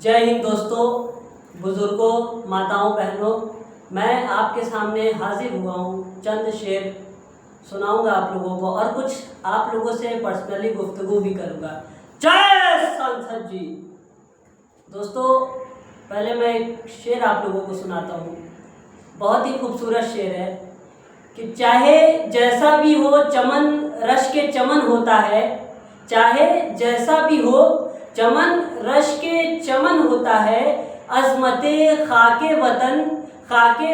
जय हिंद दोस्तों, बुजुर्गों, माताओं, बहनों। मैं आपके सामने हाजिर हुआ हूँ। चंद शेर सुनाऊंगा आप लोगों को और कुछ आप लोगों से पर्सनली गुफ्तगू भी करूँगा। जय सांसद जी। दोस्तों, पहले मैं एक शेर आप लोगों को सुनाता हूँ। बहुत ही खूबसूरत शेर है कि चाहे जैसा भी हो चमन रश के चमन होता है, चाहे जैसा भी हो चमन रश के चमन होता है, अज़मते खाके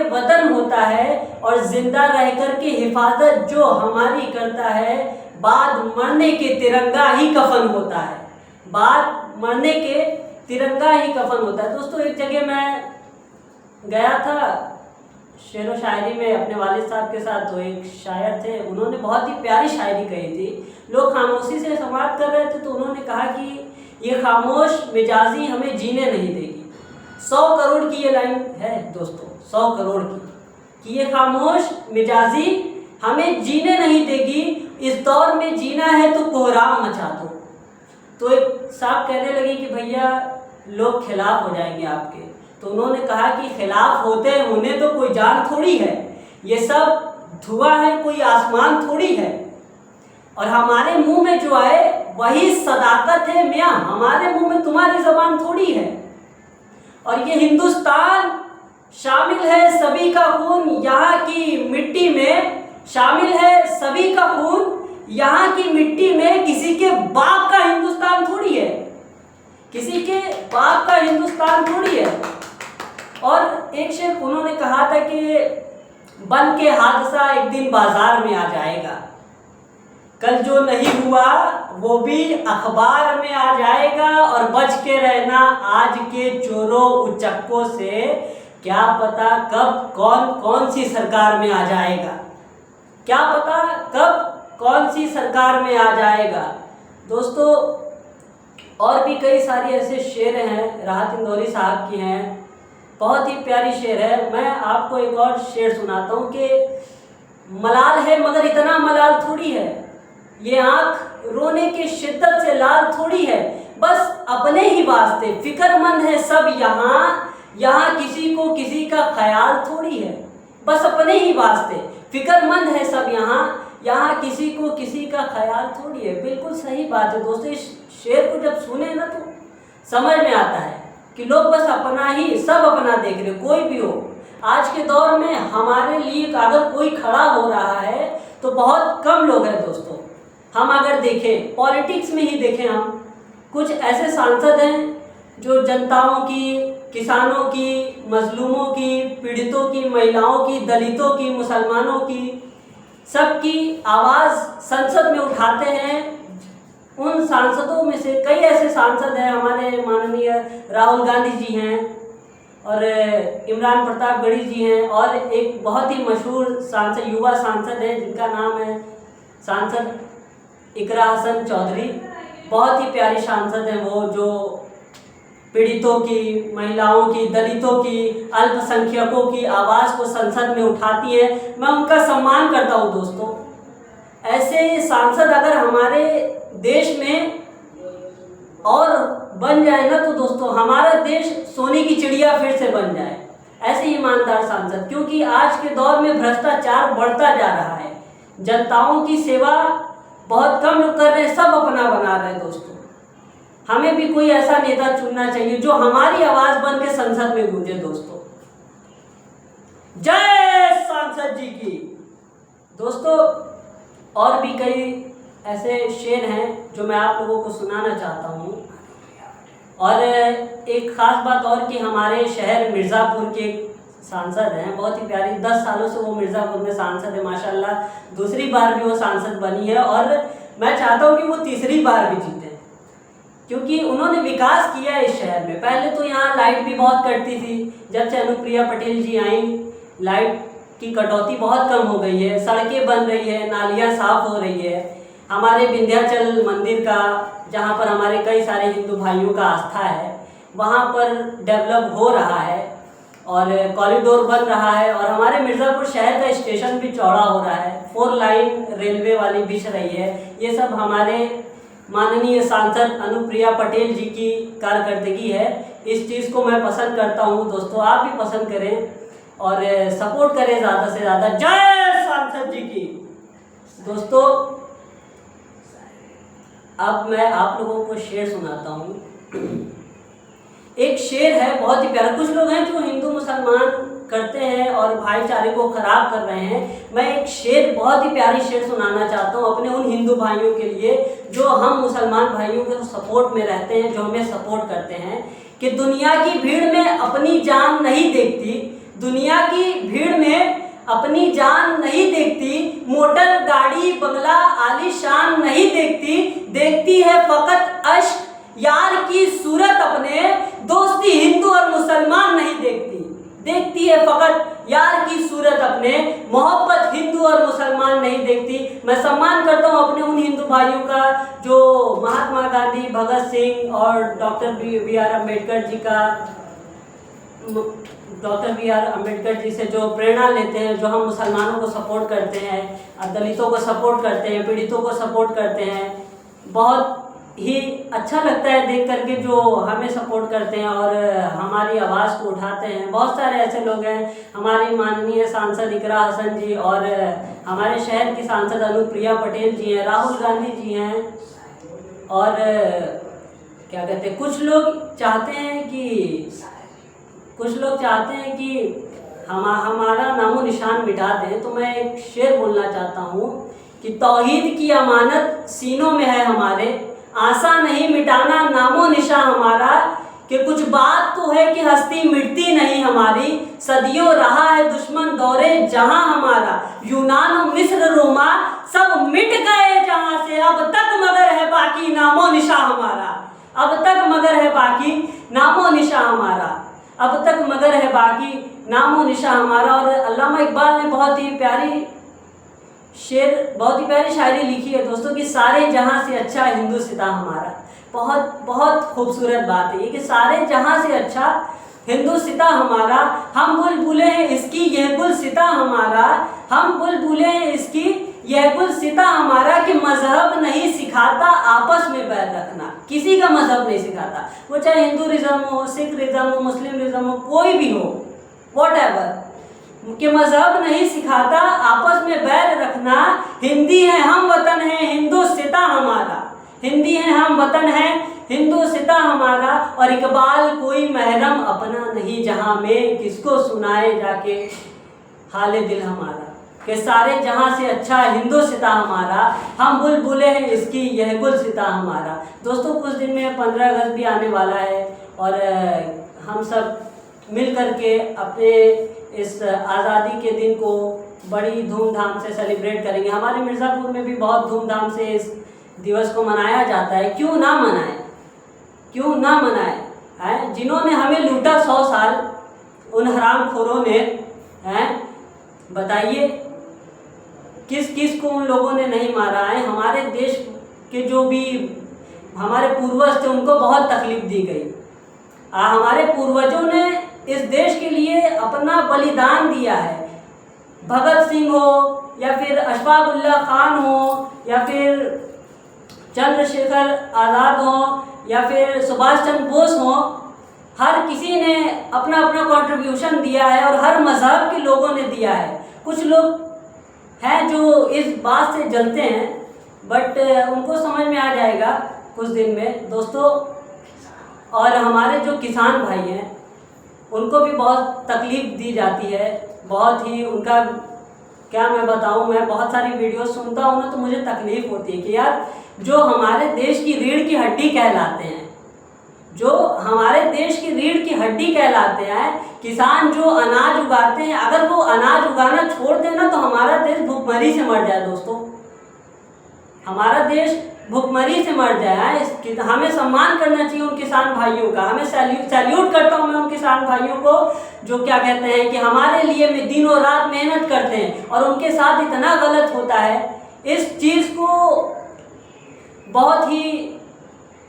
वतन होता है, और जिंदा रह कर के हिफाजत जो हमारी करता है, बाद मरने के तिरंगा ही कफन होता है। बाद मरने के तिरंगा ही कफन होता है। दोस्तों, एक जगह मैं गया था शेर व शायरी में अपने वालिद साहब के साथ। तो एक शायर थे, उन्होंने बहुत ही प्यारी शायरी कही थी। लोग खामोशी से संवाद कर रहे थे, तो उन्होंने कहा कि ये खामोश मिजाजी हमें जीने नहीं देगी। 100 करोड़ की ये लाइन है दोस्तों, 100 करोड़ की, कि ये खामोश मिजाजी हमें जीने नहीं देगी, इस दौर में जीना है तो कोहराम मचा दो। तो एक साहब कहने लगे कि भैया लोग खिलाफ हो जाएंगे आपके। तो उन्होंने कहा कि खिलाफ होने तो कोई जान थोड़ी है, ये सब धुआं है, कोई आसमान थोड़ी है, और हमारे मुंह में जो आए वही सदाकत है मियाँ, हमारे मुंह में तुम्हारी जबान थोड़ी है। और ये हिंदुस्तान शामिल है सभी का खून यहाँ की मिट्टी में, शामिल है सभी का खून यहाँ की मिट्टी में, किसी के बाप का हिंदुस्तान थोड़ी है, किसी के बाप का हिंदुस्तान थोड़ी है। और एक शेर उन्होंने कहा था कि बन के हादसा एक दिन बाजार में आ जाएगा, कल जो नहीं हुआ वो भी अखबार में आ जाएगा, और बच के रहना आज के चोरों उचक्कों से, क्या पता कब कौन सी सरकार में आ जाएगा, क्या पता कब कौन सी सरकार में आ जाएगा। दोस्तों, और भी कई सारी ऐसे शेर हैं, राहत इंदौरी साहब की हैं, बहुत ही प्यारी शेर है। मैं आपको एक और शेर सुनाता हूँ कि मलाल है मगर इतना मलाल थोड़ी है, ये आँख रोने की शिद्दत से लाल थोड़ी है, बस अपने ही वास्ते फिक्रमंद है सब यहाँ किसी को किसी का ख्याल थोड़ी है, बस अपने ही वास्ते फिक्रमंद है सब यहाँ किसी को किसी का ख्याल थोड़ी है। बिल्कुल सही बात है दोस्तों। इस शेर को जब सुने ना तो समझ में आता है कि लोग बस अपना ही, सब अपना देख रहे, कोई भी हो। आज के दौर में हमारे लिए अगर कोई खड़ा हो रहा है तो बहुत कम लोग हैं दोस्तों। हम अगर देखें, पॉलिटिक्स में ही देखें, हम कुछ ऐसे सांसद हैं जो जनताओं की, किसानों की, मजलूमों की, पीड़ितों की, महिलाओं की, दलितों की, मुसलमानों की, सबकी आवाज़ संसद में उठाते हैं। उन सांसदों में से कई ऐसे सांसद हैं, हमारे माननीय राहुल गांधी जी हैं, और इमरान प्रतापगढ़ी जी हैं, और एक बहुत ही मशहूर सांसद, युवा सांसद हैं जिनका नाम है सांसद इकरा हसन चौधरी। बहुत ही प्यारी सांसद हैं वो, जो पीड़ितों की, महिलाओं की, दलितों की, अल्पसंख्यकों की आवाज़ को संसद में उठाती है। मैं उनका सम्मान करता हूँ दोस्तों। ऐसे सांसद अगर हमारे देश में और बन जाए ना तो दोस्तों हमारा देश सोने की चिड़िया फिर से बन जाए, ऐसे ईमानदार सांसद। क्योंकि आज के दौर में भ्रष्टाचार बढ़ता जा रहा है, जनताओं की सेवा बहुत कम लोग कर रहे हैं, सब अपना बना रहे हैं दोस्तों। हमें भी कोई ऐसा नेता चुनना चाहिए जो हमारी आवाज बन के संसद में गूंजे दोस्तों। जय सांसद जी की। दोस्तों, और भी कई ऐसे शेर हैं जो मैं आप लोगों को सुनाना चाहता हूँ। और एक ख़ास बात और कि हमारे शहर मिर्ज़ापुर के सांसद हैं, बहुत ही प्यारी, 10 सालों से वो मिर्ज़ापुर में सांसद है माशाल्लाह। दूसरी बार भी वो सांसद बनी है, और मैं चाहता हूँ कि वो तीसरी बार भी जीते, क्योंकि उन्होंने विकास किया है इस शहर में। पहले तो यहाँ लाइट भी बहुत कटती थी, जब से अनुप्रिया पटेल जी आई लाइट की कटौती बहुत कम हो गई है, सड़कें बन रही है, नालियाँ साफ़ हो रही है। हमारे विंध्याचल मंदिर का, जहाँ पर हमारे कई सारे हिंदू भाइयों का आस्था है, वहाँ पर डेवलप हो रहा है, और कॉरिडोर बन रहा है, और हमारे मिर्ज़ापुर शहर का स्टेशन भी चौड़ा हो रहा है, 4 लाइन रेलवे वाली बिछ रही है। ये सब हमारे माननीय सांसद अनुप्रिया पटेल जी की कारकर्दगी है। इस चीज़ को मैं पसंद करता हूँ दोस्तों, आप भी पसंद करें और सपोर्ट करें ज़्यादा से ज़्यादा। जय सांसद जी की। दोस्तों अब मैं आप लोगों को शेर सुनाता हूँ। एक शेर है बहुत ही प्यारा। कुछ लोग हैं जो हिंदू मुसलमान करते हैं और भाईचारे को खराब कर रहे हैं। मैं एक शेर, बहुत ही प्यारी शेर सुनाना चाहता हूँ अपने उन हिंदू भाइयों के लिए जो हम मुसलमान भाइयों के सपोर्ट में रहते हैं, जो हमें सपोर्ट करते हैं, कि दुनिया की भीड़ में अपनी जान नहीं देखती, दुनिया की भीड़ में अपनी जान नहीं देखती, मोटर गाड़ी बंगला आलीशान नहीं देखती, देखती है फकत अश्क यार की सूरत अपने, दोस्ती हिंदू और मुसलमान नहीं देखती, देखती है फकत यार की सूरत अपने, मोहब्बत हिंदू और मुसलमान नहीं देखती। मैं सम्मान करता हूँ अपने उन हिंदू भाइयों का जो महात्मा गांधी, भगत सिंह और doctor B are Ambedkar ji से जो प्रेरणा लेते हैं, जो हम मुसलमानों को सपोर्ट करते हैं, दलितों को सपोर्ट करते हैं, पीड़ितों को सपोर्ट करते हैं। बहुत ही अच्छा लगता है देख करके जो हमें सपोर्ट करते हैं और हमारी आवाज़ को उठाते हैं। बहुत सारे ऐसे लोग हैं, हमारी माननीय सांसद इकरा हसन जी और हमारे शहर की सांसद अनुप्रिया पटेल जी हैं, राहुल गांधी जी हैं और क्या कहते हैं, कुछ लोग चाहते हैं कि हमारा नामो निशान मिटा दें। तो मैं एक शेर बोलना चाहता हूँ कि तौहीद की अमानत सीनों में है हमारे, आशा नहीं मिटाना नामो निशा हमारा, कि कुछ बात तो है कि हस्ती मिटती नहीं हमारी, सदियों रहा है दुश्मन दौरे जहां हमारा, यूनान मिस्र रोमा सब मिट गए जहां से, अब तक मगर है बाकी नामो निशा हमारा, अब तक मगर है बाकी नामो निशा हमारा, अब तक मगर है बाकी नामो निशा हमारा। और अल्लामा इकबाल ने बहुत ही प्यारी शायरी लिखी है दोस्तों कि सारे जहां से अच्छा हिंदू सिता हमारा। बहुत बहुत खूबसूरत बात है ये कि सारे जहां से अच्छा हिंदू सिता हमारा, हम बुलबुलें हैं इसकी यह गुल सिता हमारा, हम बुलबुलें हैं इसकी यह गुल सिता हमारा, कि मजहब नहीं सिखाता आपस में बैर रखना, किसी का मजहब नहीं सिखाता, वो चाहे हिंदूइज्म हो, सिखिज्म हो, मुस्लिमिज्म हो, कोई भी हो, व्हाटएवर, कि मजहब नहीं सिखाता आपस में बैर रखना, हिंदी है हम वतन है हिंदू सिता हमारा, हिंदी है हम वतन है हिंदू सिता हमारा। और इकबाल कोई महरम अपना नहीं जहां में, किसको सुनाए जाके हाले दिल हमारा, कि सारे जहां से अच्छा हिंदू सिता हमारा, हम बुलबुलें हैं इसकी यह गुल सिता हमारा। दोस्तों कुछ दिन में 15 अगस्त भी आने वाला है और हम सब मिल करके अपने इस आज़ादी के दिन को बड़ी धूमधाम से सेलिब्रेट करेंगे। हमारे मिर्ज़ापुर में भी बहुत धूमधाम से इस दिवस को मनाया जाता है। क्यों ना मनाएं, क्यों ना मनाएं हैं? जिन्होंने हमें लूटा 100 साल, उन हरामखोरों ने, हैं, बताइए किस किस को उन लोगों ने नहीं मारा है। हमारे देश के जो भी हमारे पूर्वज थे उनको बहुत तकलीफ दी गई। हमारे पूर्वजों ने इस देश के लिए अपना बलिदान दिया है। भगत सिंह हो या फिर अशफाक उल्लाह खान हो या फिर चंद्रशेखर आज़ाद हो या फिर सुभाष चंद्र बोस हो, हर किसी ने अपना अपना कंट्रीब्यूशन दिया है और हर मज़हब के लोगों ने दिया है। कुछ लोग हैं जो इस बात से जलते हैं, बट उनको समझ में आ जाएगा कुछ दिन में दोस्तों। और हमारे जो किसान भाई हैं उनको भी बहुत तकलीफ़ दी जाती है, बहुत ही उनका क्या मैं बताऊं, मैं बहुत सारी वीडियो सुनता हूं ना तो मुझे तकलीफ़ होती है कि यार जो हमारे देश की रीढ़ की हड्डी कहलाते हैं, जो हमारे देश की रीढ़ की हड्डी कहलाते हैं, किसान जो अनाज उगाते हैं, अगर वो अनाज उगाना छोड़ देना तो हमारा देश भूखमरी से मर जाए दोस्तों, हमारा देश भूखमरी से मर जाए। हमें सम्मान करना चाहिए उन किसान भाइयों का। हमें सैल्यूट करता हूँ मैं उन किसान भाइयों को जो क्या कहते हैं कि हमारे लिए दिनों रात मेहनत करते हैं और उनके साथ इतना गलत होता है। इस चीज़ को बहुत ही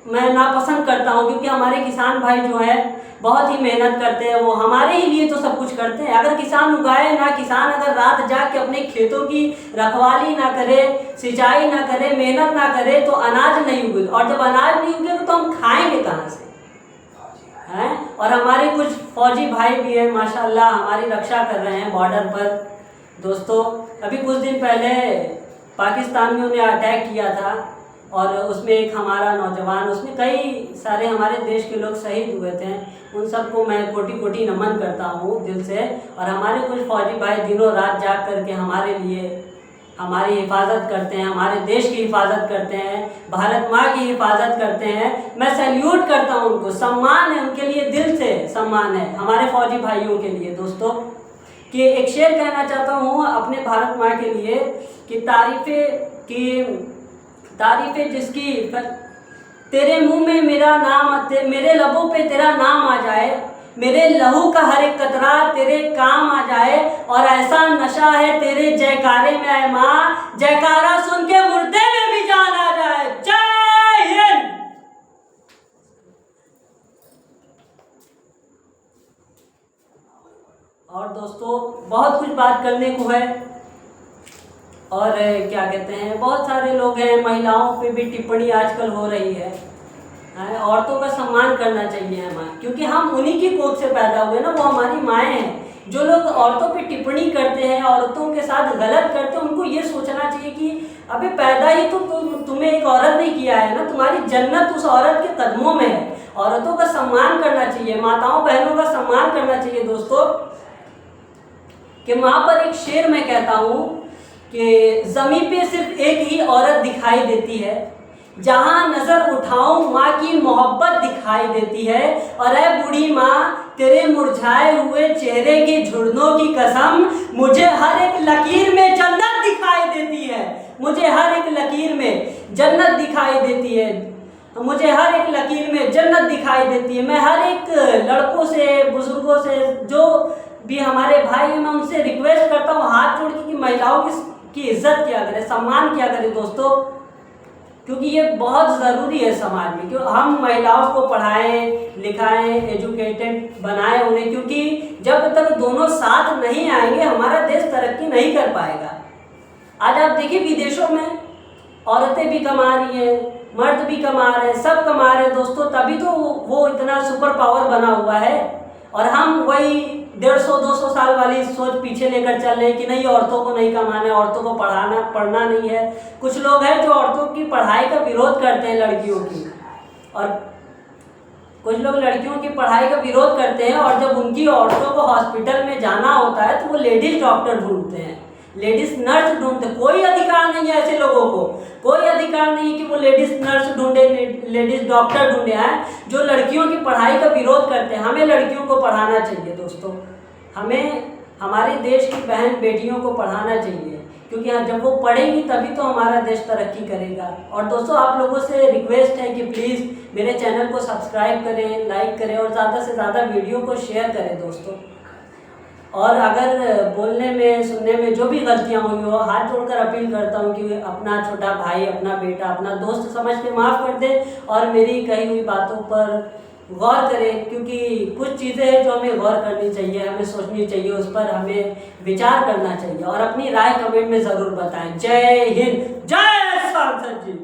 मैं नापसंद करता हूँ क्योंकि हमारे किसान भाई जो हैं बहुत ही मेहनत करते हैं, वो हमारे ही लिए तो सब कुछ करते हैं। अगर किसान उगाए ना, किसान अगर रात जाग के अपने खेतों की रखवाली ना करे, सिंचाई ना करे, मेहनत ना करे, तो अनाज नहीं उगे, और जब अनाज नहीं उगेगा तो हम खाएंगे कहाँ से हैं। और हमारे कुछ फौजी भाई भी हैं माशाल्लाह, हमारी रक्षा कर रहे हैं बॉर्डर पर। दोस्तों अभी कुछ दिन पहले पाकिस्तानियों ने अटैक किया था, और उसमें एक हमारा नौजवान, उसमें कई सारे हमारे देश के लोग शहीद हुए थे। उन सबको मैं कोटि कोटि नमन करता हूँ दिल से। और हमारे कुछ फौजी भाई दिनों रात जाग करके हमारे लिए हमारी हिफाजत करते हैं, हमारे देश की हिफाजत करते हैं, भारत माँ की हिफाजत करते हैं। मैं सैल्यूट करता हूँ उनको, सम्मान है उनके लिए, दिल से सम्मान है हमारे फौजी भाइयों के लिए। दोस्तों कि एक शेर कहना चाहता हूँ अपने भारत माँ के लिए कि तारीफ़ें जिसकी तेरे मुंह में मेरा नाम, मेरे लबों पे तेरा नाम आ जाए, मेरे लहू का हर एक कतरा तेरे काम आ जाए, और ऐसा नशा है तेरे जयकारे में आए माँ, जयकारा सुन के मुर्दे में भी जान आ जाए। जय हिंद। और दोस्तों बहुत कुछ बात करने को है, और क्या कहते हैं, बहुत सारे लोग हैं, महिलाओं पे भी टिप्पणी आजकल हो रही है। औरतों का सम्मान करना चाहिए हमें, क्योंकि हम उन्हीं की कोख से पैदा हुए ना, वो हमारी माएँ हैं। जो लोग औरतों पे टिप्पणी करते हैं, औरतों के साथ गलत करते हैं, उनको ये सोचना चाहिए कि अबे पैदा ही तो तुम्हें एक औरत ने किया है ना, तुम्हारी जन्नत उस औरत के कदमों में है। औरतों का सम्मान करना चाहिए, माताओं बहनों का सम्मान करना चाहिए। दोस्तों कि माँ पर एक शेर मैं कहता हूँ कि ज़मीन पे सिर्फ एक ही औरत दिखाई देती है, जहाँ नज़र उठाऊं माँ की मोहब्बत दिखाई देती है। और ऐ बूढ़ी माँ तेरे मुरझाए हुए चेहरे की झुर्रियों की कसम, मुझे हर एक लकीर में जन्नत दिखाई देती है, मुझे हर एक लकीर में जन्नत दिखाई देती है, मुझे हर एक लकीर में जन्नत दिखाई देती है। मैं हर एक लड़कों से, बुजुर्गों से, जो भी हमारे भाई हैं, मैं उनसे रिक्वेस्ट करता हूँ हाथ जोड़ के कि महिलाओं की इज्जत किया करें, सम्मान किया करें दोस्तों, क्योंकि ये बहुत ज़रूरी है समाज में। क्यों हम महिलाओं को पढ़ाएं, लिखाएं, एजुकेटेड बनाएं उन्हें, क्योंकि जब तक दोनों साथ नहीं आएंगे हमारा देश तरक्की नहीं कर पाएगा। आज आप देखिए विदेशों में औरतें भी कमा रही हैं, मर्द भी कमा रहे हैं, सब कमा रहे हैं दोस्तों, तभी तो वो इतना सुपर पावर बना हुआ है। और हम वही 150-200 साल वाली सोच पीछे लेकर चल रहे हैं कि नहीं औरतों को नहीं कमाना है, औरतों को पढ़ना नहीं है। कुछ लोग हैं जो औरतों की पढ़ाई का विरोध करते हैं, लड़कियों की, और कुछ लोग लड़कियों की पढ़ाई का विरोध करते हैं, और जब उनकी औरतों को हॉस्पिटल में जाना होता है तो वो लेडीज डॉक्टर ढूंढते हैं, लेडीज नर्स ढूंढते। कोई अधिकार नहीं है ऐसे लोगों को, कोई अधिकार नहीं है कि वो लेडीज नर्स ढूंढे, लेडीज डॉक्टर ढूंढे हैं जो लड़कियों की पढ़ाई का विरोध करते हैं। हमें लड़कियों को पढ़ाना चाहिए दोस्तों, हमें हमारे देश की बहन बेटियों को पढ़ाना चाहिए, क्योंकि जब वो पढ़ेंगी तभी तो हमारा देश तरक्की करेगा। और दोस्तों आप लोगों से रिक्वेस्ट है कि प्लीज़ मेरे चैनल को सब्सक्राइब करें, लाइक करें, और ज़्यादा से ज़्यादा वीडियो को शेयर करें दोस्तों। और अगर बोलने में, सुनने में जो भी गलतियाँ हुई हो, हाथ जोड़कर अपील करता हूँ कि अपना छोटा भाई, अपना बेटा, अपना दोस्त समझ के माफ़ कर दे, और मेरी कही हुई बातों पर गौर करें, क्योंकि कुछ चीज़ें हैं जो हमें गौर करनी चाहिए, हमें सोचनी चाहिए, उस पर हमें विचार करना चाहिए, और अपनी राय कमेंट में ज़रूर बताएं। जय हिंद, जय सांसद जी।